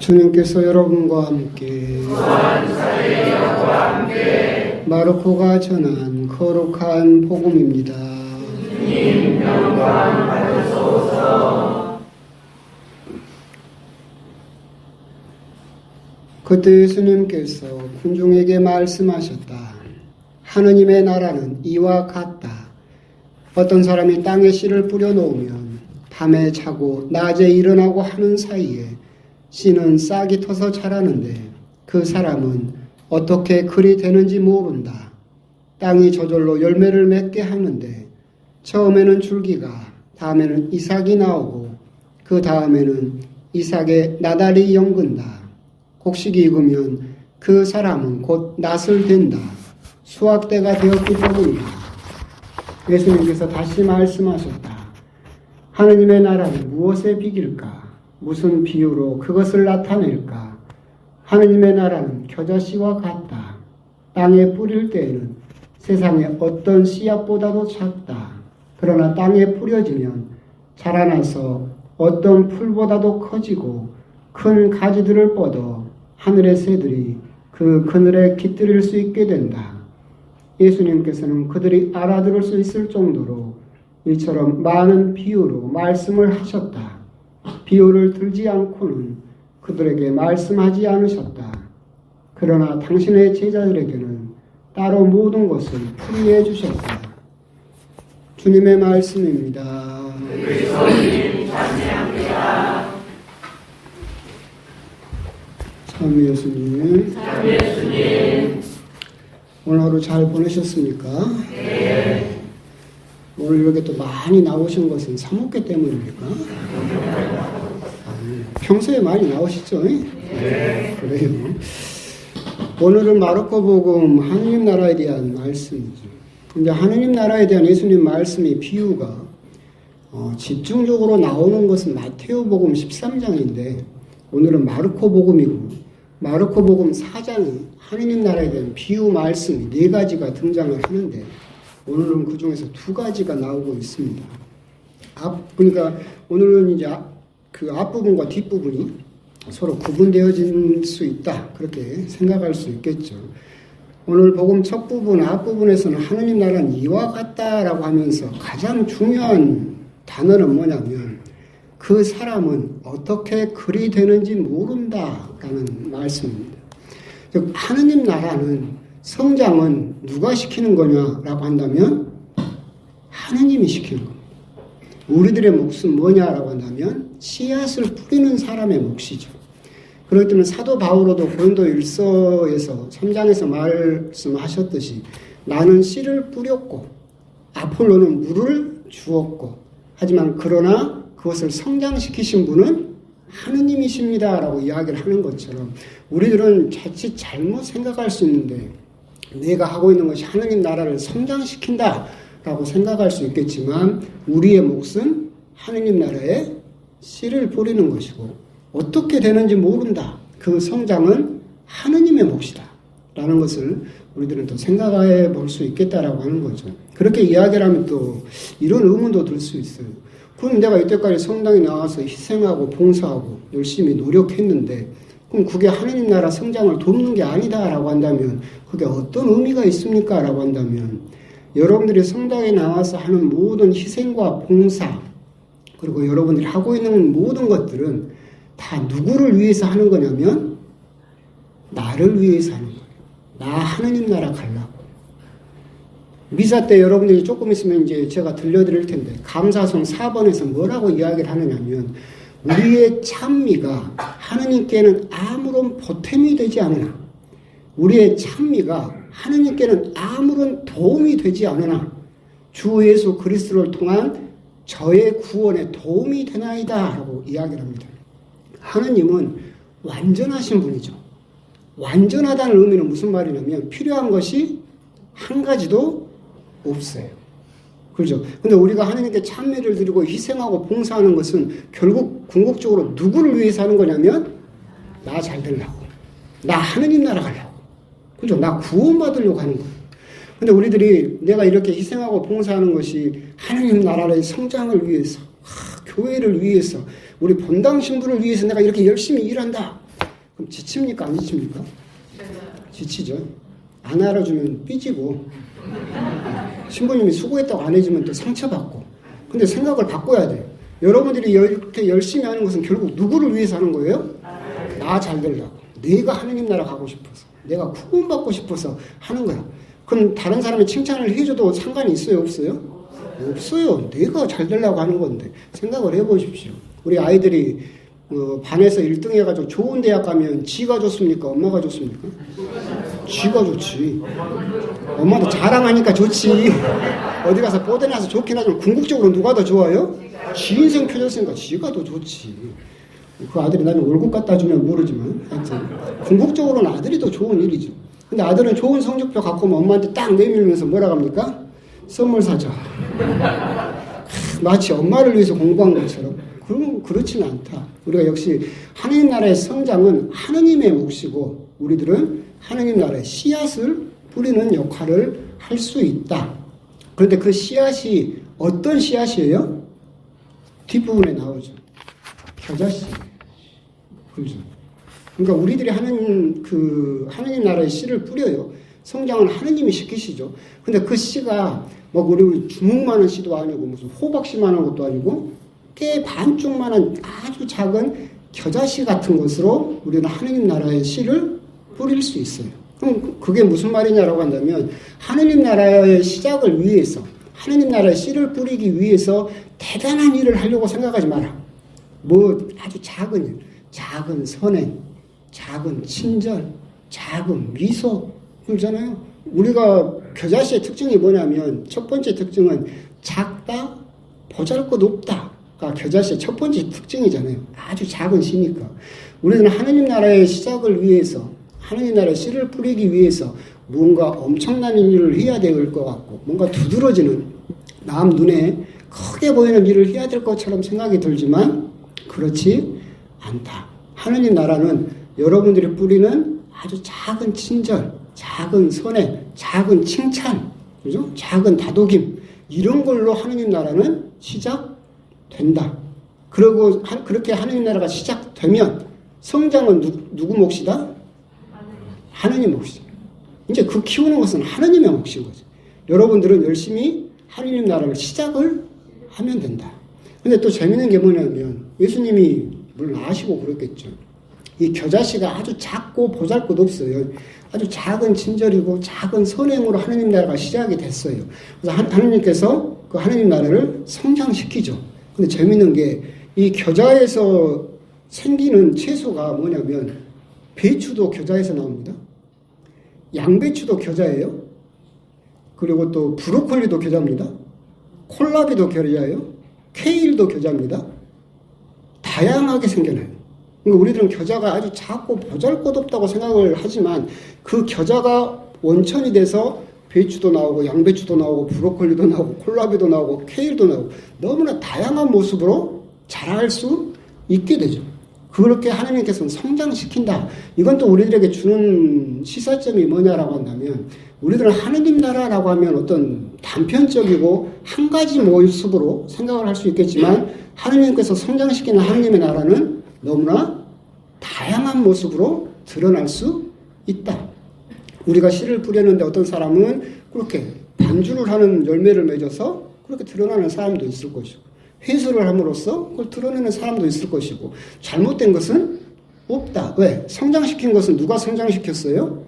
주님께서 여러분과 함께 마르코가 전한 거룩한 복음입니다. 주님 영광 받으소서. 그때 예수님께서 군중에게 말씀하셨다. 하느님의 나라는 이와 같다. 어떤 사람이 땅에 씨를 뿌려 놓으면 밤에 자고 낮에 일어나고 하는 사이에 씨는 싹이 터서 자라는데 그 사람은 어떻게 그리 되는지 모른다. 땅이 저절로 열매를 맺게 하는데 처음에는 줄기가, 다음에는 이삭이 나오고 그 다음에는 이삭의 나달이 연근다. 곡식이 익으면 그 사람은 곧 낫을 된다. 수확 때가 되었기 때문이다. 예수님께서 다시 말씀하셨다. 하느님의 나라는 무엇에 비길까? 무슨 비유로 그것을 나타낼까? 하느님의 나라는 겨자씨와 같다. 땅에 뿌릴 때에는 세상의 어떤 씨앗보다도 작다. 그러나 땅에 뿌려지면 자라나서 어떤 풀보다도 커지고 큰 가지들을 뻗어 하늘의 새들이 그 그늘에 깃들일 수 있게 된다. 예수님께서는 그들이 알아들을 수 있을 정도로 이처럼 많은 비유로 말씀을 하셨다. 비유를 들지 않고는 그들에게 말씀하지 않으셨다. 그러나 당신의 제자들에게는 따로 모든 것을 풀이해 주셨다. 주님의 말씀입니다. 그리스도님 찬양합니다. 참 예수님. 참 예수님. 오늘 하루 잘 보내셨습니까? 네. 오늘 이렇게 또 많이 나오신 것은 사목회 때문입니까? 평소에 많이 나오시죠? 네. 그래요. 오늘은 마르코복음 하느님 나라에 대한 말씀이죠. 이제 하느님 나라에 대한 예수님 말씀의 비유가 집중적으로 나오는 것은 마테오복음 13장인데 오늘은 마르코복음이고 마르코복음 4장이 하느님 나라에 대한 비유 말씀이 4가지가 등장을 하는데 오늘은 그 중에서 2가지가 나오고 있습니다. 그러니까 오늘은 이제 그 앞부분과 뒷부분이 서로 구분되어질 수 있다. 그렇게 생각할 수 있겠죠. 오늘 복음 첫 부분, 앞부분에서는 하느님 나라는 이와 같다라고 하면서 가장 중요한 단어는 뭐냐면 그 사람은 어떻게 그리 되는지 모른다라는 말씀입니다. 즉 하느님 나라는 성장은 누가 시키는 거냐라고 한다면 하느님이 시키는 겁니다. 우리들의 몫은 뭐냐라고 한다면 씨앗을 뿌리는 사람의 몫이죠. 그렇기 때문에 사도 바울도 고린도 1서에서 3장에서 말씀하셨듯이 나는 씨를 뿌렸고 아폴로는 물을 주었고 하지만 그러나 그것을 성장시키신 분은 하느님이십니다 라고 이야기를 하는 것처럼 우리들은 자칫 잘못 생각할 수 있는데 내가 하고 있는 것이 하느님 나라를 성장시킨다 라고 생각할 수 있겠지만 우리의 몫은 하느님 나라에 씨를 뿌리는 것이고 어떻게 되는지 모른다. 그 성장은 하느님의 몫이다 라는 것을 우리들은 또 생각해 볼 수 있겠다라고 하는 거죠. 그렇게 이야기를 하면 또 이런 의문도 들 수 있어요. 그럼 내가 이때까지 성당에 나와서 희생하고 봉사하고 열심히 노력했는데 그럼 그게 하느님 나라 성장을 돕는 게 아니다라고 한다면 그게 어떤 의미가 있습니까? 라고 한다면 여러분들이 성당에 나와서 하는 모든 희생과 봉사 그리고 여러분들이 하고 있는 모든 것들은 다 누구를 위해서 하는 거냐면 나를 위해서 하는 거예요. 나 하느님 나라 가려고. 미사 때 여러분들이 조금 있으면 이제 제가 들려드릴 텐데 감사성 4번에서 뭐라고 이야기를 하느냐면 우리의 찬미가 하느님께는 아무런 보탬이 되지 않으나 우리의 찬미가 하느님께는 아무런 도움이 되지 않으나 주 예수 그리스도를 통한 저의 구원에 도움이 되나이다 라고 이야기를 합니다. 하느님은 완전하신 분이죠. 완전하다는 의미는 무슨 말이냐면 필요한 것이 한 가지도 없어요. 그렇죠? 근데 우리가 하느님께 찬미를 드리고 희생하고 봉사하는 것은 결국 궁극적으로 누구를 위해서 하는 거냐면 나 잘 되려고. 나 하느님 나라 가려고. 그죠? 나 구원받으려고 하는 거예요. 근데 우리들이 내가 이렇게 희생하고 봉사하는 것이 하느님 나라의 성장을 위해서, 교회를 위해서, 우리 본당 신부를 위해서 내가 이렇게 열심히 일한다. 그럼 지칩니까? 안 지칩니까? 지치죠. 안 알아주면 삐지고, 신부님이 수고했다고 안 해주면 또 상처받고. 근데 생각을 바꿔야 돼요. 여러분들이 이렇게 열심히 하는 것은 결국 누구를 위해서 하는 거예요? 나 잘 되려고. 내가 하느님 나라 가고 싶어서. 내가 구원받고 싶어서 하는 거야. 그럼 다른 사람이 칭찬을 해줘도 상관이 있어요? 없어요? 없어요. 내가 잘 되려고 하는 건데. 생각을 해보십시오. 우리 아이들이 반에서 1등 해가지고 좋은 대학 가면 지가 좋습니까? 엄마가 좋습니까? 지가 좋지. 엄마도 자랑하니까 좋지. 어디 가서 뻗어나서 좋긴 하지만 궁극적으로 누가 더 좋아요? 지 인생 펴졌으니까 지가 더 좋지. 그 아들이 나중에 월급 갖다 주면 모르지만 하여튼 궁극적으로는 아들이 더 좋은 일이죠. 근데 아들은 좋은 성적표 갖고 오면 엄마한테 딱 내밀면서 뭐라 합니까? 선물 사자. 마치 엄마를 위해서 공부한 것처럼. 그러면 그렇지는 않다. 우리가 역시 하느님 나라의 성장은 하느님의 몫이고 우리들은 하느님 나라의 씨앗을 뿌리는 역할을 할 수 있다. 그런데 그 씨앗이 어떤 씨앗이에요? 뒷부분에 나오죠. 겨자씨. 그렇죠. 그러니까 우리들이 하느님 나라의 씨를 뿌려요. 성장은 하느님이 시키시죠. 근데 그 씨가 뭐 우리 주먹만한 씨도 아니고 무슨 호박씨만한 것도 아니고 깨 반쪽만한 아주 작은 겨자씨 같은 것으로 우리는 하느님 나라의 씨를 뿌릴 수 있어요. 그럼 그게 무슨 말이냐라고 한다면 하느님 나라의 시작을 위해서 하느님 나라의 씨를 뿌리기 위해서 대단한 일을 하려고 생각하지 마라. 뭐 아주 작은 일, 작은 선행, 작은 친절, 작은 미소 그러잖아요. 우리가 겨자씨의 특징이 뭐냐면 첫 번째 특징은 작다, 보잘것없다가 겨자씨의 첫 번째 특징이잖아요. 아주 작은 씨니까. 우리는 하느님 나라의 시작을 위해서 하느님 나라의 씨를 뿌리기 위해서 뭔가 엄청난 일을 해야 될 것 같고 뭔가 두드러지는 남 눈에 크게 보이는 일을 해야 될 것처럼 생각이 들지만 그렇지 않다. 하느님 나라는 여러분들이 뿌리는 아주 작은 친절, 작은 선행, 작은 칭찬, 그죠? 작은 다독임 이런 걸로 하느님 나라는 시작된다. 그리고 그렇게 하느님 나라가 시작되면 성장은 누구 몫이다? 하느님 몫이다. 이제 그 키우는 것은 하느님의 몫인 거죠. 여러분들은 열심히 하느님 나라를 시작을 하면 된다. 근데 또 재밌는 게 뭐냐면 예수님이 물론 아시고 그랬겠죠. 이 겨자씨가 아주 작고 보잘것없어요. 아주 작은 친절이고 작은 선행으로 하느님 나라가 시작이 됐어요. 그래서 하느님께서 그 하느님 나라를 성장시키죠. 근데 재밌는 게 이 겨자에서 생기는 채소가 뭐냐면 배추도 겨자에서 나옵니다. 양배추도 겨자예요. 그리고 또 브로콜리도 겨자입니다. 콜라비도 겨자예요. 케일도 겨자입니다. 다양하게 생겨나요. 그러니까 우리들은 겨자가 아주 작고 보잘것없다고 생각을 하지만 그 겨자가 원천이 돼서 배추도 나오고 양배추도 나오고 브로콜리도 나오고 콜라비도 나오고 케일도 나오고 너무나 다양한 모습으로 자랄 수 있게 되죠. 그렇게 하나님께서는 성장시킨다. 이건 또 우리들에게 주는 시사점이 뭐냐라고 한다면 우리들은 하느님 나라라고 하면 어떤 단편적이고 한 가지 모습으로 생각을 할 수 있겠지만 하느님께서 성장시키는 하느님의 나라는 너무나 다양한 모습으로 드러날 수 있다. 우리가 씨를 뿌렸는데 어떤 사람은 그렇게 반주를 하는 열매를 맺어서 그렇게 드러나는 사람도 있을 것이고 회수를 함으로써 그걸 드러내는 사람도 있을 것이고 잘못된 것은 없다. 왜? 성장시킨 것은 누가 성장시켰어요?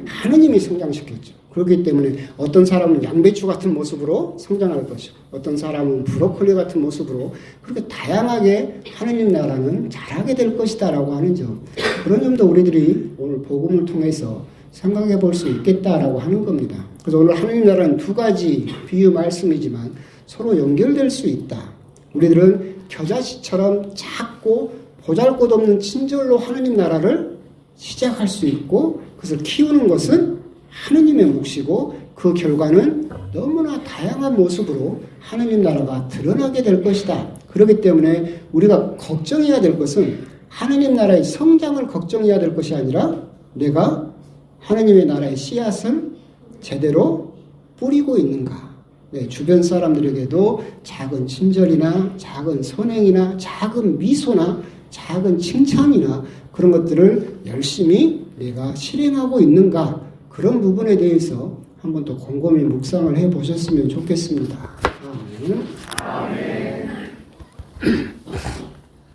하느님이 성장시켰죠. 그렇기 때문에 어떤 사람은 양배추 같은 모습으로 성장할 것이고 어떤 사람은 브로콜리 같은 모습으로 그렇게 다양하게 하느님 나라는 자라게 될 것이다 라고 하는 점, 그런 점도 우리들이 오늘 복음을 통해서 생각해 볼 수 있겠다라고 하는 겁니다. 그래서 오늘 하느님 나라는 두 가지 비유 말씀이지만 서로 연결될 수 있다. 우리들은 겨자씨처럼 작고 보잘것없는 친절로 하느님 나라를 시작할 수 있고 그것을 키우는 것은 하느님의 몫이고 그 결과는 너무나 다양한 모습으로 하느님 나라가 드러나게 될 것이다. 그렇기 때문에 우리가 걱정해야 될 것은 하느님 나라의 성장을 걱정해야 될 것이 아니라 내가 하느님의 나라의 씨앗을 제대로 뿌리고 있는가. 네, 주변 사람들에게도 작은 친절이나 작은 선행이나 작은 미소나 작은 칭찬이나 그런 것들을 열심히 내가 실행하고 있는가, 그런 부분에 대해서 한번 더 곰곰이 묵상을 해 보셨으면 좋겠습니다. 아멘.